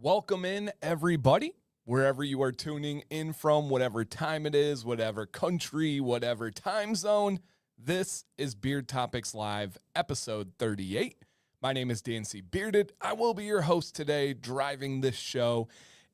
Welcome in, everybody, wherever you are tuning in from, whatever time it is, whatever country, whatever time zone. This is Beard Topics Live, episode 38. My name is Dan C. Bearded. I will be your host today, driving this show.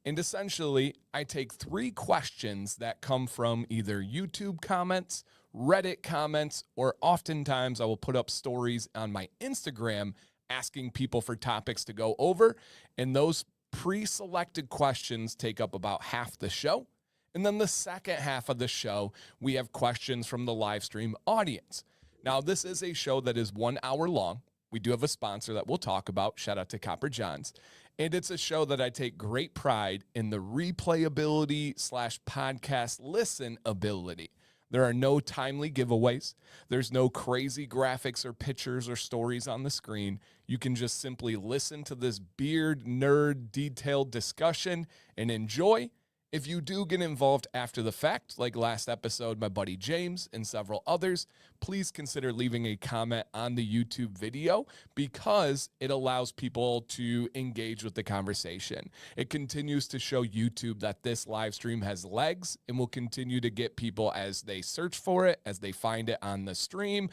And essentially, I take three questions that come from either YouTube comments, Reddit comments, or oftentimes I will put up stories on my Instagram asking people for topics to go over. And those pre-selected questions take up about half the show. And then the second half of the show, we have questions from the live stream audience. Now, this is a show that is 1 hour long. We do have a sponsor that we'll talk about. Shout out to Copper Johns. And it's a show that I take great pride in the replayability / podcast listen ability. There are no timely giveaways. There's no crazy graphics or pictures or stories on the screen. You can just simply listen to this beard nerd detailed discussion and enjoy. If you do get involved after the fact, like last episode, my buddy James and several others, please consider leaving a comment on the YouTube video because it allows people to engage with the conversation. It continues to show YouTube that this live stream has legs and will continue to get people as they search for it, as they find it on the stream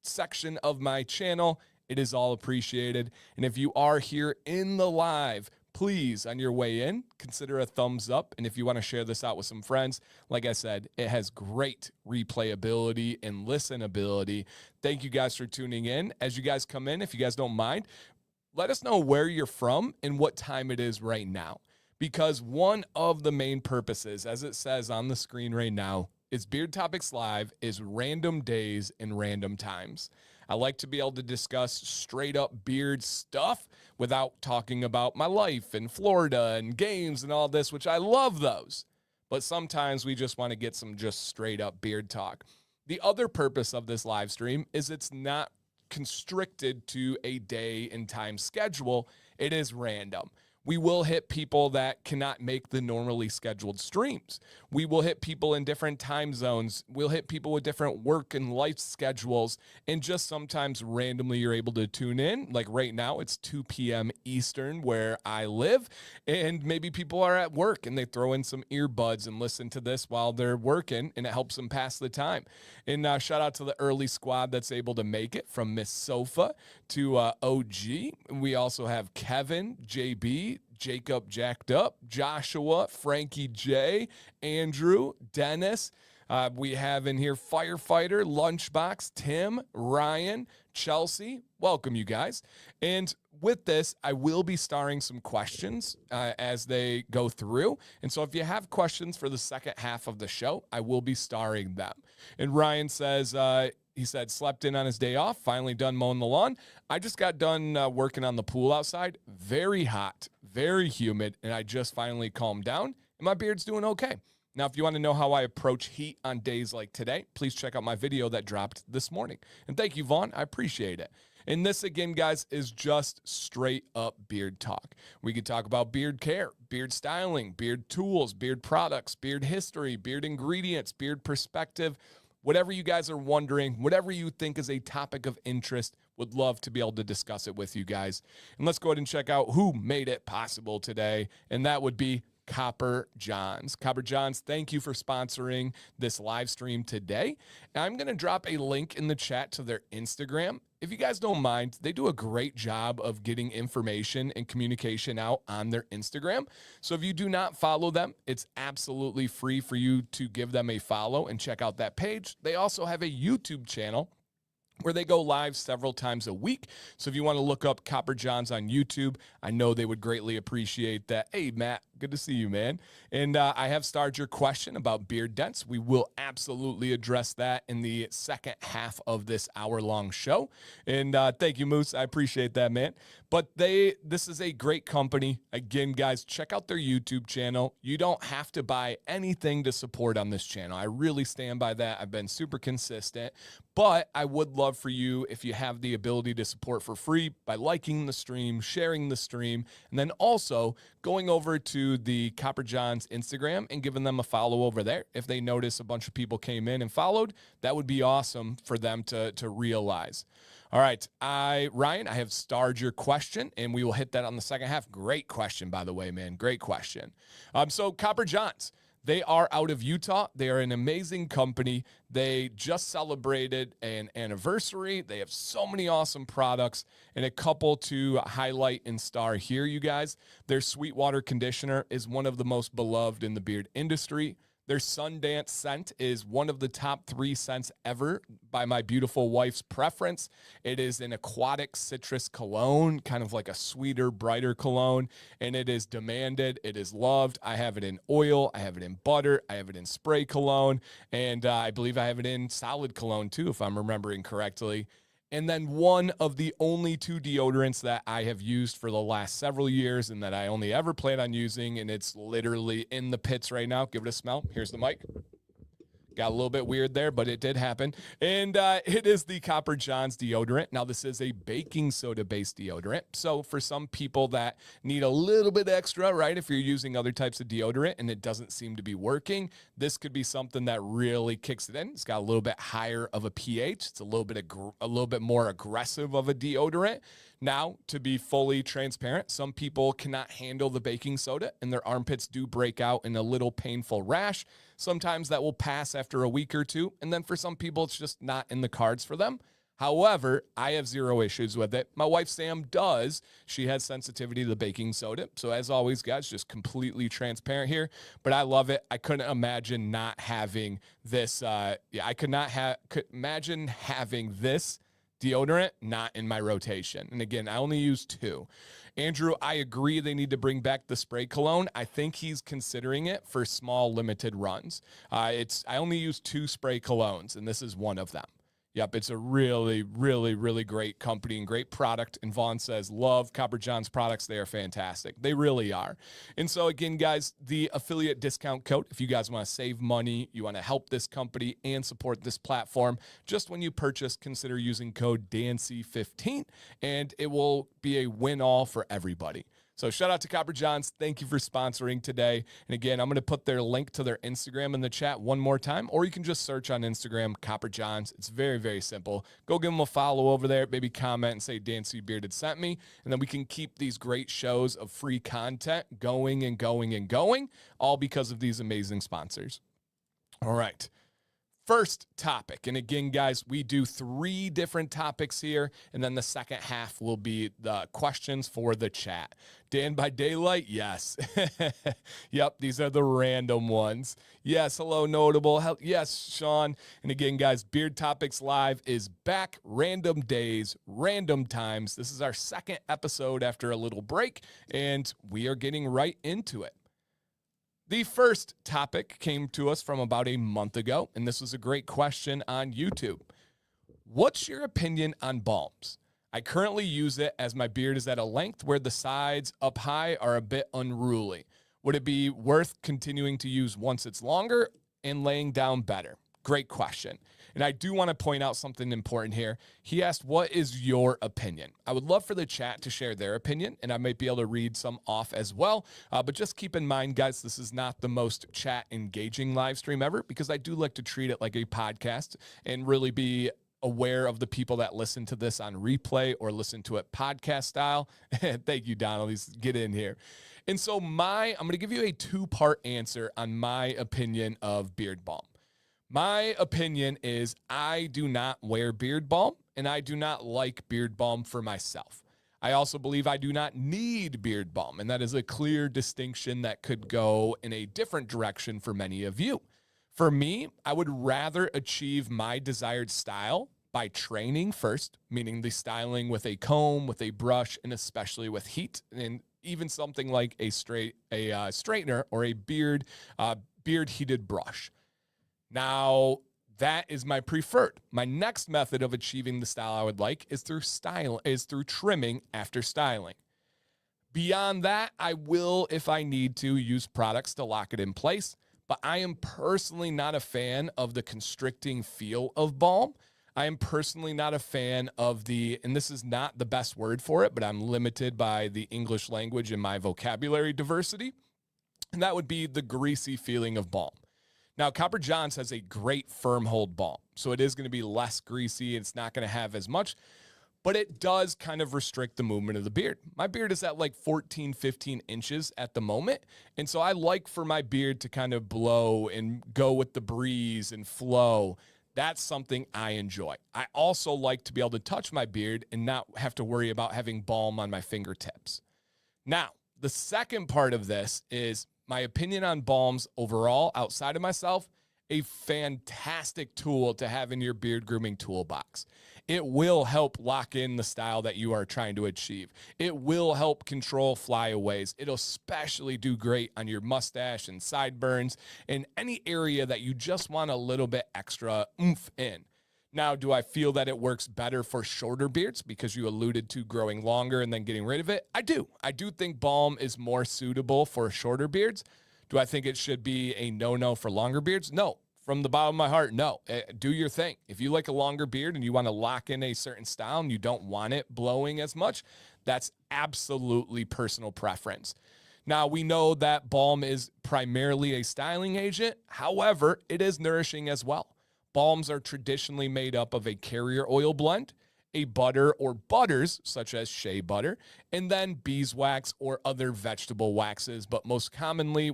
section of my channel. It is all appreciated. And if you are here in the live, please, on your way in, consider a thumbs up. And if you want to share this out with some friends, like I said, it has great replayability and listenability. Thank you guys for tuning in. As you guys come in, if you guys don't mind, let us know where you're from and what time it is right now. Because one of the main purposes, as it says on the screen right now, is Beard Topics Live is random days and random times. I like to be able to discuss straight up beard stuff without talking about my life in Florida and games and all this, which I love those. But sometimes we just want to get some just straight up beard talk. The other purpose of this live stream is it's not constricted to a day and time schedule. It is random. We will hit people that cannot make the normally scheduled streams. We will hit people in different time zones. We'll hit people with different work and life schedules. And just sometimes randomly you're able to tune in. Like right now, it's 2 p.m. Eastern where I live. And maybe people are at work and they throw in some earbuds and listen to this while they're working. And it helps them pass the time. And shout out to the early squad that's able to make it, from Miss Sofa to OG. We also have Kevin, JB, Jacob Jacked Up, Joshua, Frankie J, Andrew, Dennis. We have in here Firefighter, Lunchbox, Tim, Ryan, Chelsea. Welcome, you guys. And with this, I will be starring some questions as they go through. And so if you have questions for the second half of the show, I will be starring them. And Ryan says, he said, slept in on his day off, finally done mowing the lawn. I just got done working on the pool outside. Very hot, very humid, and I just finally calmed down, and my beard's doing okay. Now, if you want to know how I approach heat on days like today, please check out my video that dropped this morning. And thank you, Vaughn. I appreciate it. And this, again, guys, is just straight up beard talk. We could talk about beard care, beard styling, beard tools, beard products, beard history, beard ingredients, beard perspective. Whatever you guys are wondering, whatever you think is a topic of interest, would love to be able to discuss it with you guys. And let's go ahead and check out who made it possible today, and that would be Copper Johns. Copper Johns, thank you for sponsoring this live stream today. And I'm going to drop a link in the chat to their Instagram. If you guys don't mind, they do a great job of getting information and communication out on their Instagram. So if you do not follow them, it's absolutely free for you to give them a follow and check out that page. They also have a YouTube channel where they go live several times a week. So if you want to look up Copper Johns on YouTube, I know they would greatly appreciate that. Hey, Matt, good to see you, man. And I have started your question about beard dents. We will absolutely address that in the second half of this hour-long show. And thank you, Moose. I appreciate that, man. But this is a great company. Again, guys, check out their YouTube channel. You don't have to buy anything to support on this channel. I really stand by that. I've been super consistent. But I would love for you, if you have the ability to support for free, by liking the stream, sharing the stream, and then also going over to the Copper John's Instagram and giving them a follow over there. If they notice a bunch of people came in and followed, that would be awesome for them to realize. All right, Ryan, I have starred your question, and we will hit that on the second half. Great question, by the way, man. Great question. So Copper John's. They are out of Utah. They are an amazing company. They just celebrated an anniversary. They have so many awesome products, and a couple to highlight and star here, you guys. Their Sweetwater conditioner is one of the most beloved in the beard industry. Their Sundance scent is one of the top 3 scents ever by my beautiful wife's preference. It is an aquatic citrus cologne, kind of like a sweeter, brighter cologne, and it is demanded. It is loved. I have it in oil. I have it in butter. I have it in spray cologne, and I believe I have it in solid cologne too, if I'm remembering correctly. And then one of the only 2 deodorants that I have used for the last several years and that I only ever plan on using, and it's literally in the pits right now. Give it a smell. Here's the mic. Got a little bit weird there, but it did happen. And it is the Copper John's deodorant. Now, this is a baking soda-based deodorant. So for some people that need a little bit extra, right, if you're using other types of deodorant and it doesn't seem to be working, this could be something that really kicks it in. It's got a little bit higher of a pH. It's a little bit more aggressive of a deodorant. Now, to be fully transparent, some people cannot handle the baking soda and their armpits do break out in a little painful rash. Sometimes that will pass after a week or two. And then for some people, it's just not in the cards for them. However, I have 0 issues with it. My wife, Sam, does. She has sensitivity to the baking soda. So as always, guys, just completely transparent here. But I love it. I couldn't imagine not having this. I could imagine having this deodorant not in my rotation. And again, I only use 2. Andrew, I agree they need to bring back the spray cologne. I think he's considering it for small limited runs. I only use 2 spray colognes, and this is one of them. Yep, it's a really, really, really great company and great product. And Vaughn says, love Copper John's products. They are fantastic. They really are. And so again, guys, the affiliate discount code, if you guys want to save money, you want to help this company and support this platform, just when you purchase, consider using code DANCY15, and it will be a win-all for everybody. So shout out to Copper John's. Thank you for sponsoring today. And again, I'm going to put their link to their Instagram in the chat one more time, or you can just search on Instagram, Copper John's. It's very, very simple. Go give them a follow over there. Maybe comment and say Dan C. Bearded sent me. And then we can keep these great shows of free content going and going and going, all because of these amazing sponsors. All right. First topic, and again, guys, we do 3 different topics here, and then the second half will be the questions for the chat. Dan by Daylight, yes. Yep, these are the random ones. Yes, hello, Notable. Yes, Sean. And again, guys, Beard Topics Live is back. Random days, random times. This is our 2nd episode after a little break, and we are getting right into it. The first topic came to us from about a month ago, and this was a great question on YouTube. What's your opinion on balms? I currently use it as my beard is at a length where the sides up high are a bit unruly. Would it be worth continuing to use once it's longer and laying down better? Great question. And I do want to point out something important here. He asked, what is your opinion? I would love for the chat to share their opinion, and I might be able to read some off as well. But just keep in mind, guys, this is not the most chat engaging live stream ever, because I do like to treat it like a podcast and really be aware of the people that listen to this on replay or listen to it podcast style. Thank you, Donald. Get in here. And so I'm going to give you a 2-part answer on my opinion of beard balm. My opinion is I do not wear beard balm, and I do not like beard balm for myself. I also believe I do not need beard balm, and that is a clear distinction that could go in a different direction for many of you. For me, I would rather achieve my desired style by training first, meaning the styling with a comb, with a brush, and especially with heat, and even something like a straightener or a beard heated brush. Now, that is my preferred. My next method of achieving the style I would like is through trimming after styling. Beyond that, I will, if I need to, use products to lock it in place, but I am personally not a fan of the constricting feel of balm. I am personally not a fan of and this is not the best word for it, but I'm limited by the English language and my vocabulary diversity. And that would be the greasy feeling of balm. Now, Copper Johns has a great firm hold balm, so it is going to be less greasy. It's not going to have as much, but it does kind of restrict the movement of the beard. My beard is at like 14, 15 inches at the moment. And so I like for my beard to kind of blow and go with the breeze and flow. That's something I enjoy. I also like to be able to touch my beard and not have to worry about having balm on my fingertips. Now, the second part of this is my opinion on balms overall, outside of myself, a fantastic tool to have in your beard grooming toolbox. It will help lock in the style that you are trying to achieve. It will help control flyaways. It'll especially do great on your mustache and sideburns and any area that you just want a little bit extra oomph in. Now, do I feel that it works better for shorter beards because you alluded to growing longer and then getting rid of it? I do. I do think balm is more suitable for shorter beards. Do I think it should be a no-no for longer beards? No. From the bottom of my heart, no. Do your thing. If you like a longer beard and you want to lock in a certain style and you don't want it blowing as much, that's absolutely personal preference. Now, we know that balm is primarily a styling agent. However, it is nourishing as well. Balms are traditionally made up of a carrier oil blend, a butter or butters, such as shea butter, and then beeswax or other vegetable waxes. But most commonly,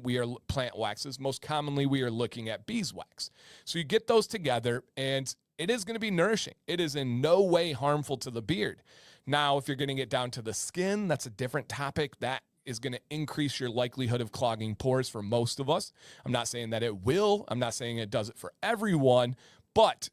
plant waxes. Most commonly, we are looking at beeswax. So you get those together, and it is going to be nourishing. It is in no way harmful to the beard. Now, if you're going to get down to the skin, that's a different topic. That is going to increase your likelihood of clogging pores for most of us. I'm not saying that it will. I'm not saying it does it for everyone, but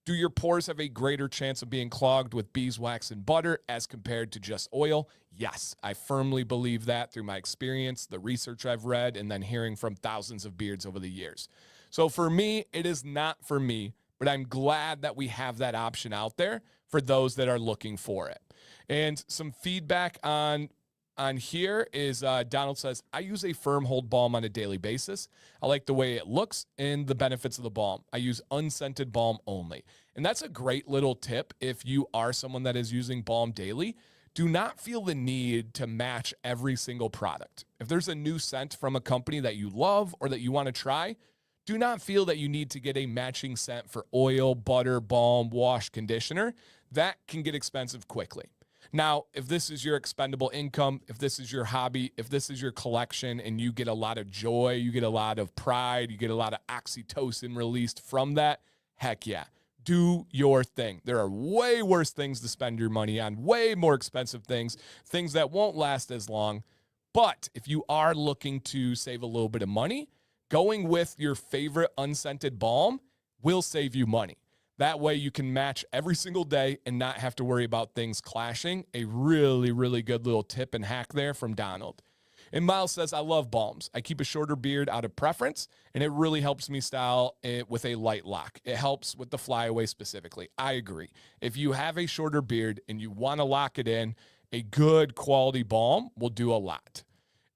do your pores have a greater chance of being clogged with beeswax and butter as compared to just oil? Yes, I firmly believe that through my experience, the research I've read, and then hearing from thousands of beards over the years. So for me, it is not for me, but I'm glad that we have that option out there for those that are looking for it. And some feedback on here is Donald says, I use a firm hold balm on a daily basis. I like the way it looks and the benefits of the balm. I use unscented balm only. And that's a great little tip. If you are someone that is using balm daily, do not feel the need to match every single product. If there's a new scent from a company that you love or that you want to try, do not feel that you need to get a matching scent for oil, butter, balm, wash, conditioner. That can get expensive quickly. Now, if this is your expendable income, if this is your hobby, if this is your collection and you get a lot of joy, you get a lot of pride, you get a lot of oxytocin released from that, heck yeah, do your thing. There are way worse things to spend your money on, way more expensive things that won't last as long. But if you are looking to save a little bit of money, going with your favorite unscented balm will save you money. That way you can match every single day and not have to worry about things clashing. A really, really good little tip and hack there from Donald. And Miles says, I love balms. I keep a shorter beard out of preference, and it really helps me style it with a light lock. It helps with the flyaway specifically. I agree. If you have a shorter beard and you want to lock it in, a good quality balm will do a lot.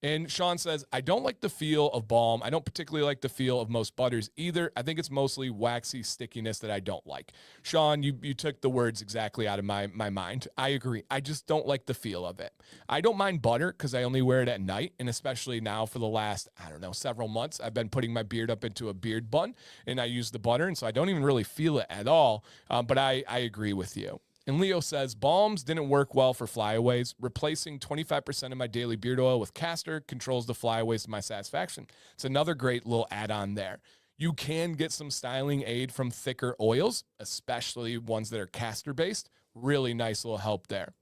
And Sean says, I don't like the feel of balm. I don't particularly like the feel of most butters either. I think it's mostly waxy stickiness that I don't like. Sean, you took the words exactly out of my mind. I agree. I just don't like the feel of it. I don't mind butter because I only wear it at night. And especially now for the last, several months, I've been putting my beard up into a beard bun and I use the butter. And so I don't even really feel it at all. But I agree with you. And Leo says, balms didn't work well for flyaways. Replacing 25% of my daily beard oil with castor controls the flyaways to my satisfaction. It's another great little add-on there. You can get some styling aid from thicker oils, especially ones that are castor-based. Really nice little help there.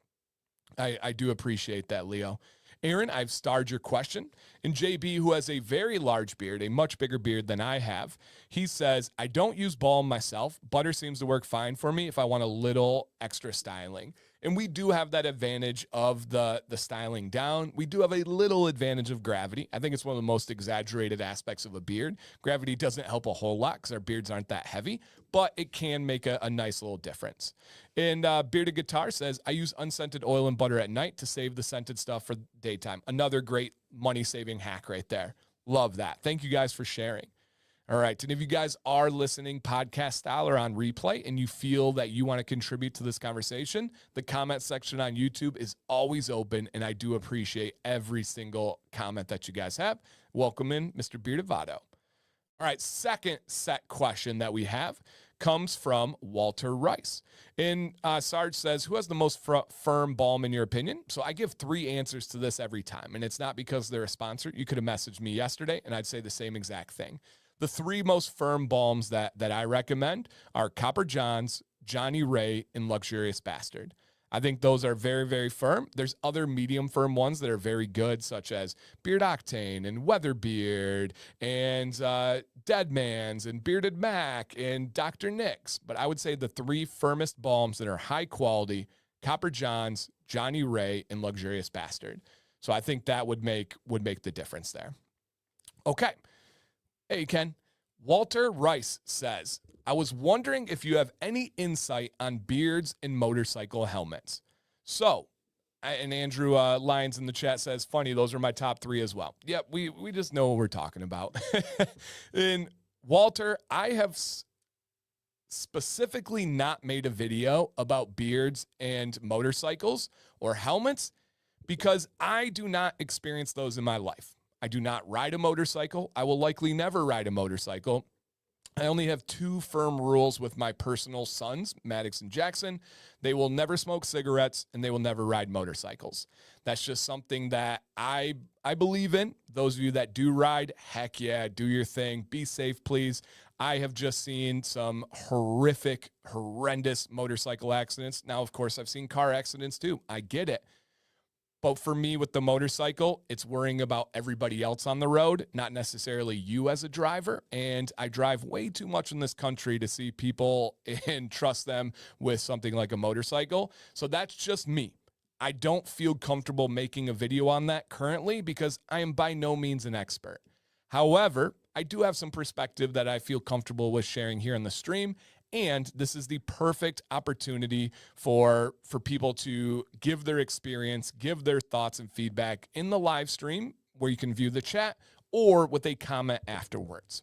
I do appreciate that, Leo. Aaron, I've starred your question. And JB, who has a very large beard, a much bigger beard than I have, he says, I don't use balm myself. Butter seems to work fine for me if I want a little extra styling. And we do have that advantage of the styling down. We do have a little advantage of gravity. I think it's one of the most exaggerated aspects of a beard. Gravity doesn't help a whole lot because our beards aren't that heavy, but it can make a nice little difference. And Bearded Guitar says, I use unscented oil and butter at night to save the scented stuff for daytime. Another great money-saving hack right there. Love that. Thank you guys for sharing. All right. And if you guys are listening podcast style or on replay and you feel that you want to contribute to this conversation, the comment section on YouTube is always open, and I do appreciate every single comment that you guys have. Welcome in, Mr. Beardavato. All right, second set question that we have comes from Walter Rice. And Sarge says, who has the most firm balm in your opinion? So I give 3 answers to this every time, and it's not because they're a sponsor. You could have messaged me yesterday, and I'd say the same exact thing. The 3 most firm balms that I recommend are Copper Johns, Johnny Ray, and Luxurious Bastard. I think those are very, very firm. There's other medium firm ones that are very good, such as Beard Octane and Weatherbeard and Dead Man's and Bearded Mac and Dr. Nick's. But I would say the 3 firmest balms that are high quality, Copper Johns, Johnny Ray, and Luxurious Bastard. So I think that would make the difference there. Okay. Hey, Ken. Walter Rice says, I was wondering if you have any insight on beards and motorcycle helmets. So, and Andrew Lyons in the chat says, funny, those are my top 3 as well. Yep, we just know what we're talking about. And Walter, I have specifically not made a video about beards and motorcycles or helmets because I do not experience those in my life. I do not ride a motorcycle. I will likely never ride a motorcycle. I only have 2 firm rules with my personal sons, Maddox and Jackson. They will never smoke cigarettes and they will never ride motorcycles. That's just something that I believe in. Those of you that do ride, heck yeah, do your thing. Be safe, please. I have just seen some horrendous motorcycle accidents. Now, of course, I've seen car accidents too. I get it. But for me with the motorcycle, it's worrying about everybody else on the road, not necessarily you as a driver. And I drive way too much in this country to see people and trust them with something like a motorcycle. So that's just me. I don't feel comfortable making a video on that currently because I am by no means an expert. However, I do have some perspective that I feel comfortable with sharing here on the stream. And this is the perfect opportunity for people to give their experience, give their thoughts and feedback in the live stream where you can view the chat or with a comment afterwards.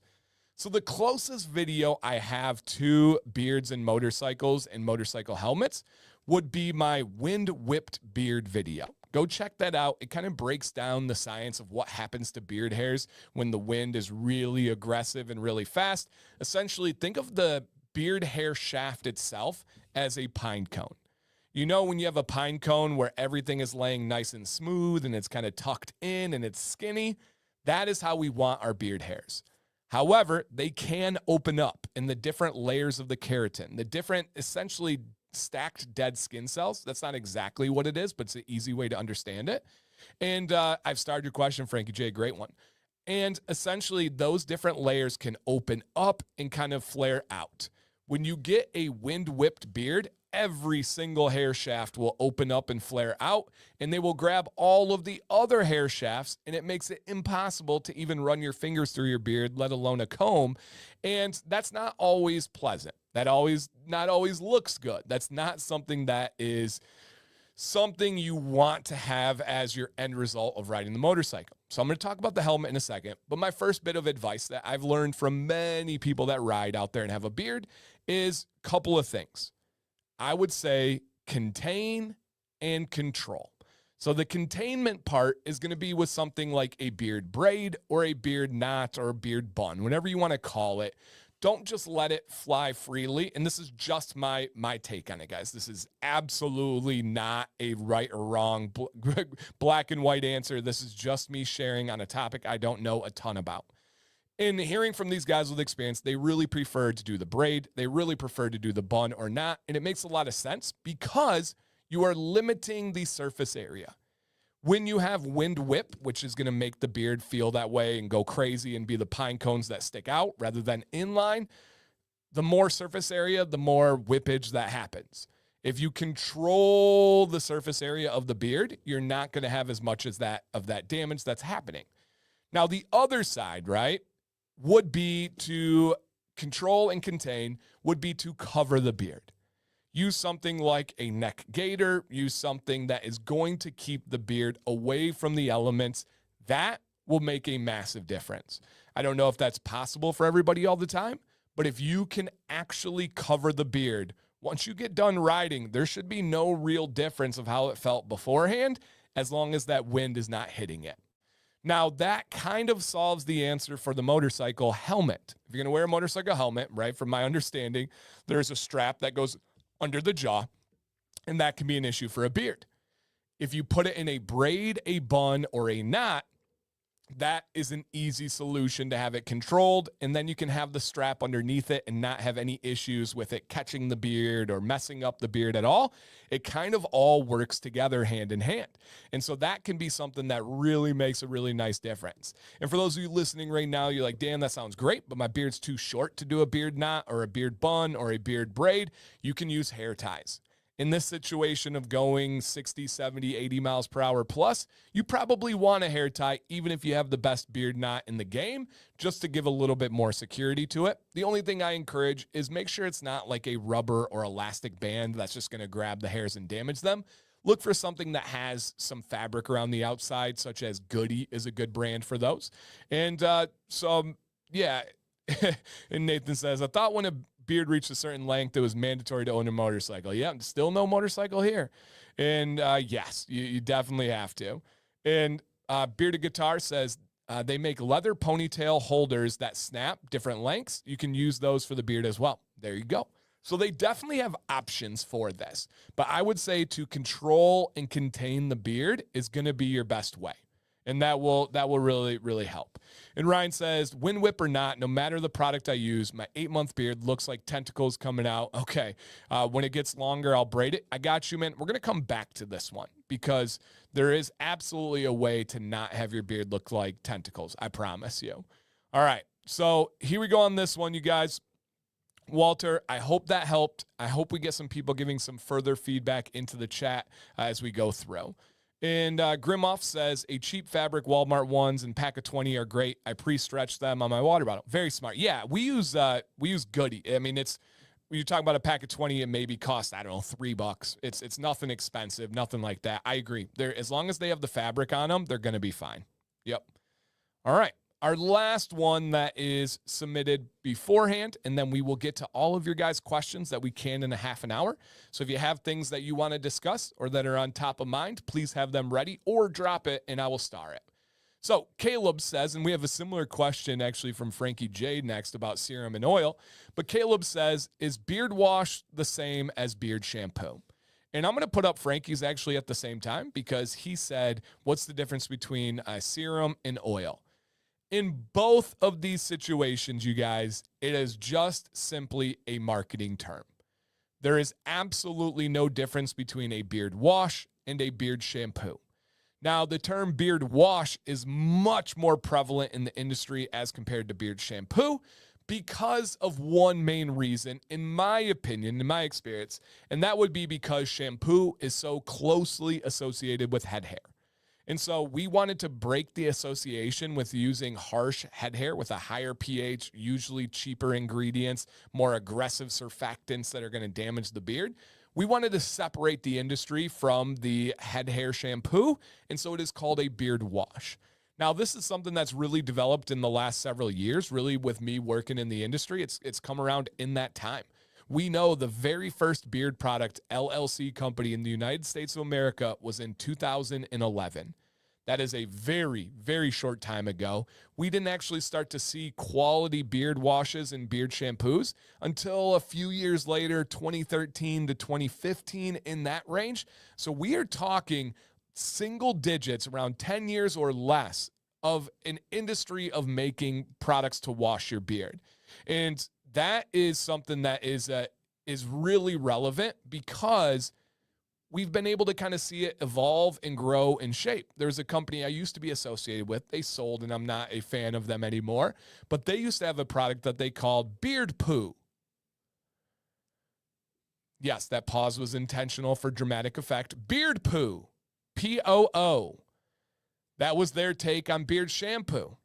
So the closest video I have to beards and motorcycles and motorcycle helmets would be my wind whipped beard video. Go check that out. It kind of breaks down the science of what happens to beard hairs when the wind is really aggressive and really fast. Essentially, think of the beard hair shaft itself as a pine cone. You know, when you have a pine cone where everything is laying nice and smooth and it's kind of tucked in and it's skinny, that is how we want our beard hairs. However, they can open up in the different layers of the keratin, the different essentially stacked dead skin cells. That's not exactly what it is, but it's an easy way to understand it. And I've started your question, Frankie J, great one. And essentially those different layers can open up and kind of flare out. When you get a wind-whipped beard, every single hair shaft will open up and flare out, and they will grab all of the other hair shafts, and it makes it impossible to even run your fingers through your beard, let alone a comb. And that's not always pleasant. That not always looks good. That's not something that is something you want to have as your end result of riding the motorcycle. So I'm going to talk about the helmet in a second, but my first bit of advice that I've learned from many people that ride out there and have a beard is a couple of things. I would say contain and control. So the containment part is going to be with something like a beard braid or a beard knot or a beard bun, whatever you want to call it. Don't just let it fly freely. And this is just my take on it, guys. This is absolutely not a right or wrong black and white answer. This is just me sharing on a topic I don't know a ton about. In hearing from these guys with experience, they really prefer to do the braid. They really prefer to do the bun or not. And it makes a lot of sense because you are limiting the surface area. When you have wind whip, which is going to make the beard feel that way and go crazy and be the pine cones that stick out rather than inline, the more surface area, the more whippage that happens. If you control the surface area of the beard, you're not going to have as much as that of that damage that's happening. Now, the other side, right, would be to control and contain, would be to cover the beard. Use something like a neck gaiter. Use something that is going to keep the beard away from the elements. That will make a massive difference. I don't know if that's possible for everybody all the time, but if you can actually cover the beard, once you get done riding, there should be no real difference of how it felt beforehand, as long as that wind is not hitting it. Now, that kind of solves the answer for the motorcycle helmet. If you're going to wear a motorcycle helmet, right, from my understanding, there's a strap that goes under the jaw, and that can be an issue for a beard. If you put it in a braid, a bun, or a knot, that is an easy solution to have it controlled, and then you can have the strap underneath it and not have any issues with it catching the beard or messing up the beard at all. It kind of all works together hand in hand. And so that can be something that really makes a really nice difference. And for those of you listening right now, you're like, damn, that sounds great, but my beard's too short to do a beard knot or a beard bun or a beard braid. You can use hair ties. In this situation of going 60, 70, 80 miles per hour plus, you probably want a hair tie, even if you have the best beard knot in the game, just to give a little bit more security to it. The only thing I encourage is make sure it's not like a rubber or elastic band that's just going to grab the hairs and damage them. Look for something that has some fabric around the outside, such as Goody is a good brand for those. And yeah. And Nathan says, I thought when a beard reached a certain length, it was mandatory to own a motorcycle. Yeah, still no motorcycle here. And yes, you definitely have to. And Bearded Guitar says they make leather ponytail holders that snap different lengths. You can use those for the beard as well. There you go. So they definitely have options for this. But I would say to control and contain the beard is going to be your best way. And that will really, really help. And Ryan says, wind whip or not, no matter the product I use, my 8-month beard looks like tentacles coming out. Okay, when it gets longer, I'll braid it. I got you, man. We're going to come back to this one because there is absolutely a way to not have your beard look like tentacles. I promise you. All right, so here we go on this one, you guys. Walter, I hope that helped. I hope we get some people giving some further feedback into the chat as we go through. And Grimoff says, a cheap fabric Walmart ones and pack of 20 are great. I pre-stretch them on my water bottle. Very smart. Yeah, we use Goody. I mean, it's when you talk about a pack of 20, it maybe costs, I don't know, $3. It's nothing expensive, nothing like that. I agree. As long as they have the fabric on them, they're going to be fine. Yep. All right. Our last one that is submitted beforehand, and then we will get to all of your guys' questions that we can in a half an hour. So if you have things that you want to discuss or that are on top of mind, please have them ready or drop it and I will star it. So Caleb says, and we have a similar question actually from Frankie J next about serum and oil, but Caleb says, is beard wash the same as beard shampoo? And I'm going to put up Frankie's actually at the same time because he said, what's the difference between serum and oil? In both of these situations, you guys, it is just simply a marketing term. There is absolutely no difference between a beard wash and a beard shampoo. Now, the term beard wash is much more prevalent in the industry as compared to beard shampoo because of one main reason, in my opinion, in my experience, and that would be because shampoo is so closely associated with head hair. And so we wanted to break the association with using harsh head hair with a higher pH, usually cheaper ingredients, more aggressive surfactants that are going to damage the beard. We wanted to separate the industry from the head hair shampoo, and so it is called a beard wash. Now, this is something that's really developed in the last several years, really with me working in the industry. It's come around in that time. We know the very first beard product LLC company in the United States of America was in 2011. That is a very, very short time ago. We didn't actually start to see quality beard washes and beard shampoos until a few years later, 2013 to 2015, in that range. So we are talking single digits, around 10 years or less, of an industry of making products to wash your beard. And that is something that is really relevant because we've been able to kind of see it evolve and grow and shape. There's a company I used to be associated with. They sold, and I'm not a fan of them anymore, but they used to have a product that they called Beard Poo. Yes, that pause was intentional for dramatic effect. Beard Poo, P-O-O. That was their take on beard shampoo.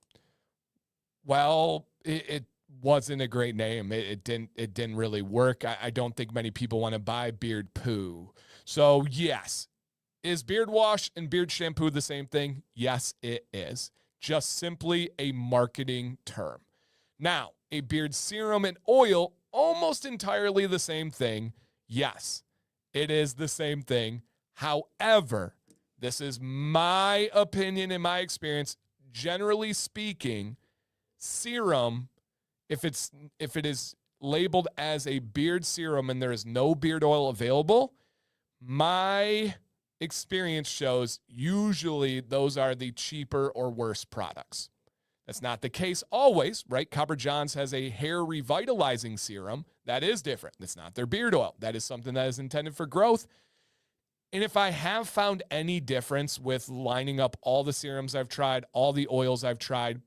Well, it wasn't a great name. It didn't really work. I don't think many people want to buy Beard Poo. So yes, is beard wash and beard shampoo the same thing? Yes, it is. just simply a marketing term. Now, a beard serum and oil, almost entirely the same thing. Yes, it is the same thing. However, this is my opinion and my experience. Generally speaking, serum, if it is labeled as a beard serum and there is no beard oil available, my experience shows usually those are the cheaper or worse products. That's not the case always, right? Copper Johns has a hair revitalizing serum. That is different. That's not their beard oil. That is something that is intended for growth. And if I have found any difference with lining up all the serums I've tried, all the oils I've tried,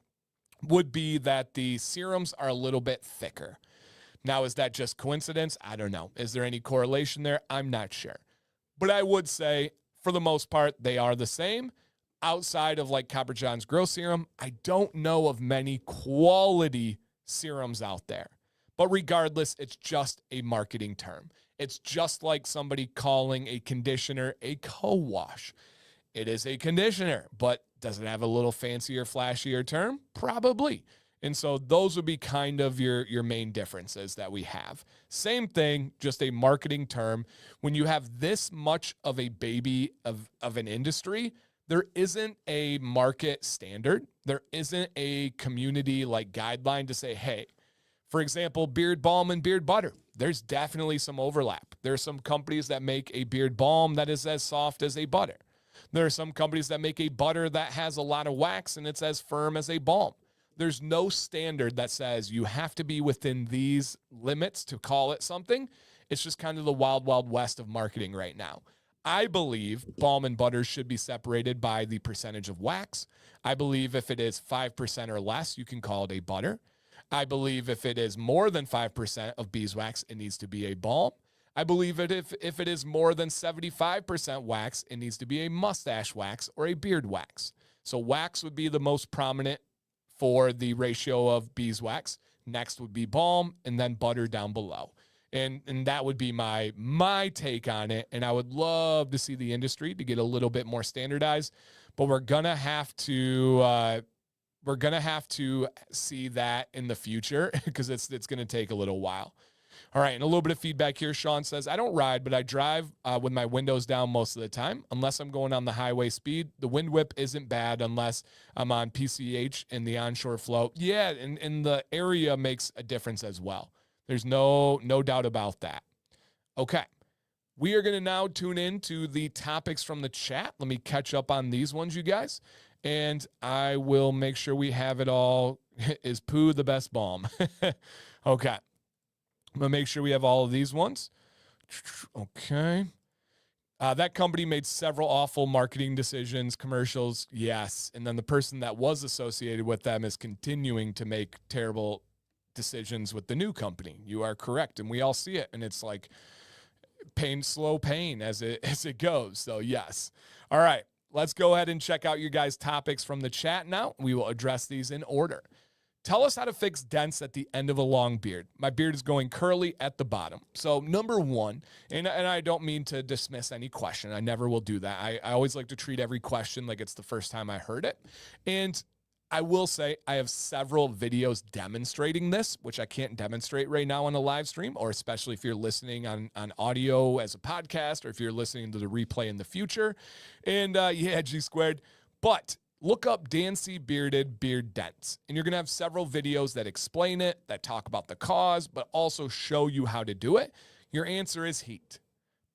would be that the serums are a little bit thicker. Now, is that just coincidence? I don't know. Is there any correlation there? I'm not sure. But I would say, for the most part, they are the same. Outside of like Copper John's Grow Serum, I don't know of many quality serums out there. But regardless, it's just a marketing term. It's just like somebody calling a conditioner a co-wash. It is a conditioner, but does it have a little fancier, flashier term? Probably. And so those would be kind of your main differences that we have. Same thing, just a marketing term. When you have this much of a baby of an industry, there isn't a market standard. There isn't a community like guideline to say, hey, for example, beard balm and beard butter. There's definitely some overlap. There are some companies that make a beard balm that is as soft as a butter. There are some companies that make a butter that has a lot of wax and it's as firm as a balm. There's no standard that says you have to be within these limits to call it something. It's just kind of the wild, wild west of marketing right now. I believe balm and butter should be separated by the percentage of wax. I believe if it is 5% or less, you can call it a butter. I believe if it is more than 5% of beeswax, it needs to be a balm. I believe that if it is more than 75% wax, it needs to be a mustache wax or a beard wax. So wax would be the most prominent for the ratio of beeswax. Next would be balm, and then butter down below. And that would be my take on it. And I would love to see the industry to get a little bit more standardized, but we're gonna have to see that in the future because it's gonna take a little while. All right, and a little bit of feedback here. Sean says, I don't ride, but I drive with my windows down most of the time. Unless I'm going on the highway speed, the wind whip isn't bad unless I'm on PCH in the onshore flow. Yeah, and the area makes a difference as well. There's no doubt about that. Okay, we are going to now tune in to the topics from the chat. Let me catch up on these ones, you guys, and I will make sure we have it all. Is poo the best balm? Okay. I'm going to make sure we have all of these ones. Okay. That company made several awful marketing decisions, commercials, yes. And then the person that was associated with them is continuing to make terrible decisions with the new company. You are correct. And we all see it. And it's like slow pain as it goes. So yes. All right. Let's go ahead and check out your guys' topics from the chat now. We will address these in order. Tell us how to fix dents at the end of a long beard. My beard is going curly at the bottom. So number one, and I don't mean to dismiss any question. I never will do that. I always like to treat every question like it's the first time I heard it. And I will say I have several videos demonstrating this, which I can't demonstrate right now on a live stream, or especially if you're listening on audio as a podcast, or if you're listening to the replay in the future. And yeah, G squared. But look up Dancy Bearded Beard Dents, and you're going to have several videos that explain it, that talk about the cause, but also show you how to do it. Your answer is heat.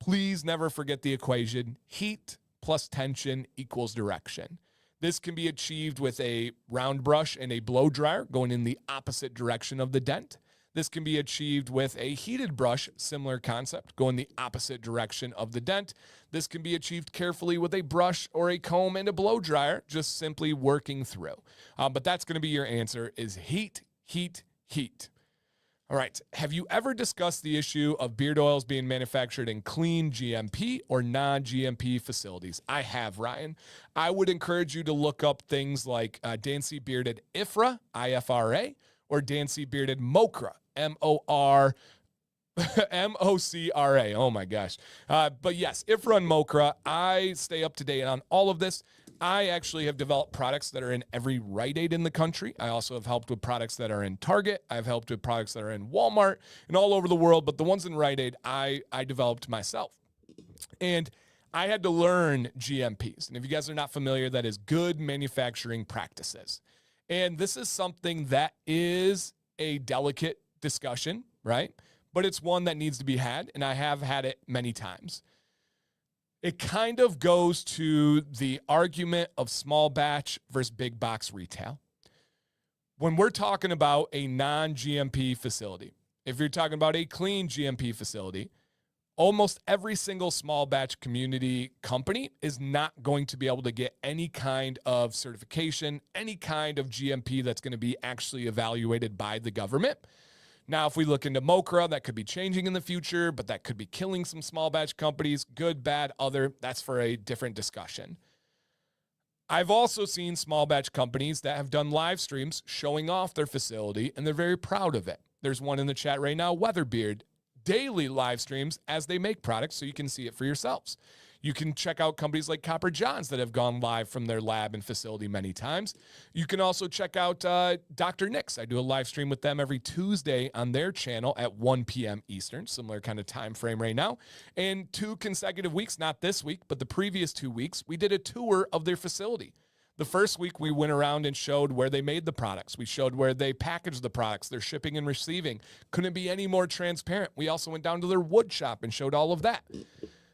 Please never forget the equation. Heat plus tension equals direction. This can be achieved with a round brush and a blow dryer going in the opposite direction of the dent. This can be achieved with a heated brush, similar concept, going the opposite direction of the dent. This can be achieved carefully with a brush or a comb and a blow dryer, just simply working through. But that's going to be your answer is heat, heat, heat. All right. Have you ever discussed the issue of beard oils being manufactured in clean GMP or non-GMP facilities? I have, Ryan. I would encourage you to look up things like Dancy Bearded IFRA, IFRA, or Dancy Bearded Mocra, MOCRA. Oh my gosh. But yes, IFRA and Mocra, I stay up to date on all of this. I actually have developed products that are in every Rite Aid in the country. I also have helped with products that are in Target. I've helped with products that are in Walmart and all over the world. But the ones in Rite Aid, I developed myself. And I had to learn GMPs. And if you guys are not familiar, that is good manufacturing practices. And this is something that is a delicate discussion, right? But it's one that needs to be had. And I have had it many times. It kind of goes to the argument of small batch versus big box retail. When we're talking about a non-GMP facility, if you're talking about a clean GMP facility, almost every single small batch community company is not going to be able to get any kind of certification, any kind of GMP that's going to be actually evaluated by the government. Now, if we look into MOCRA, that could be changing in the future, but that could be killing some small batch companies. Good, bad, other, that's for a different discussion. I've also seen small batch companies that have done live streams showing off their facility, and they're very proud of it. There's one in the chat right now, Weatherbeard, daily live streams as they make products so you can see it for yourselves. You can check out companies like Copper Johns that have gone live from their lab and facility many times. You can also check out Dr. Nick's. I do a live stream with them every Tuesday on their channel at 1 p.m. Eastern, similar kind of time frame right now. And 2 consecutive weeks, not this week, but the previous 2 weeks, we did a tour of their facility. The first week, we went around and showed where they made the products. We showed where they packaged the products, their shipping and receiving. Couldn't be any more transparent. We also went down to their wood shop and showed all of that.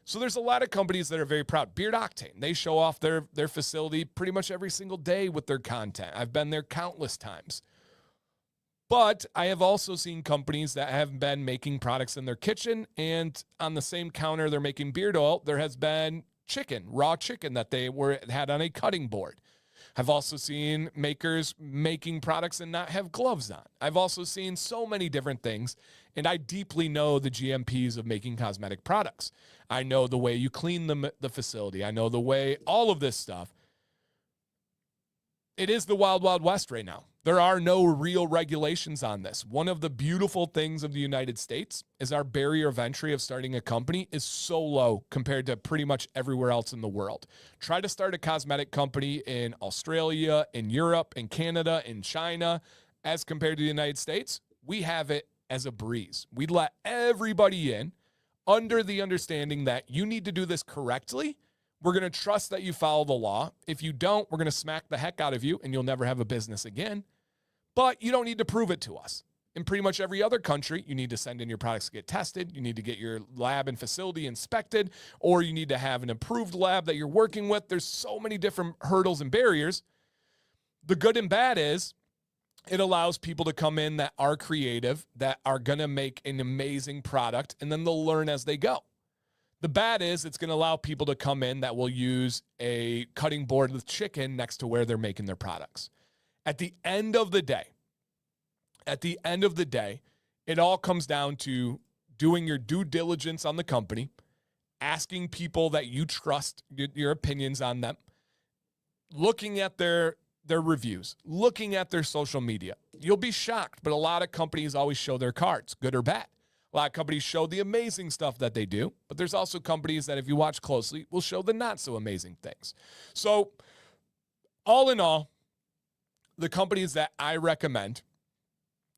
So there's a lot of companies that are very proud. Beard Octane, they show off their facility pretty much every single day with their content. I've been there countless times. But I have also seen companies that have been making products in their kitchen, and on the same counter they're making beard oil, there has been chicken, raw chicken that they had on a cutting board. I've also seen makers making products and not have gloves on. I've also seen so many different things, and I deeply know the GMPs of making cosmetic products. I know the way you clean the facility. I know the way, all of this stuff. It is the wild, wild west right now. There are no real regulations on this. One of the beautiful things of the United States is our barrier of entry of starting a company is so low compared to pretty much everywhere else in the world. Try to start a cosmetic company in Australia, in Europe, in Canada, in China, as compared to the United States. We have it as a breeze. We let everybody in under the understanding that you need to do this correctly. We're going to trust that you follow the law. If you don't, we're going to smack the heck out of you and you'll never have a business again. But you don't need to prove it to us. In pretty much every other country, you need to send in your products to get tested. You need to get your lab and facility inspected, or you need to have an approved lab that you're working with. There's so many different hurdles and barriers. The good and bad is it allows people to come in that are creative, that are going to make an amazing product, and then they'll learn as they go. The bad is it's going to allow people to come in that will use a cutting board with chicken next to where they're making their products. At the end of the day, it all comes down to doing your due diligence on the company, asking people that you trust your opinions on them, looking at their reviews, looking at their social media. You'll be shocked, but a lot of companies always show their cards, good or bad. A lot of companies show the amazing stuff that they do, but there's also companies that, if you watch closely, will show the not so amazing things. So all in all, the companies that I recommend,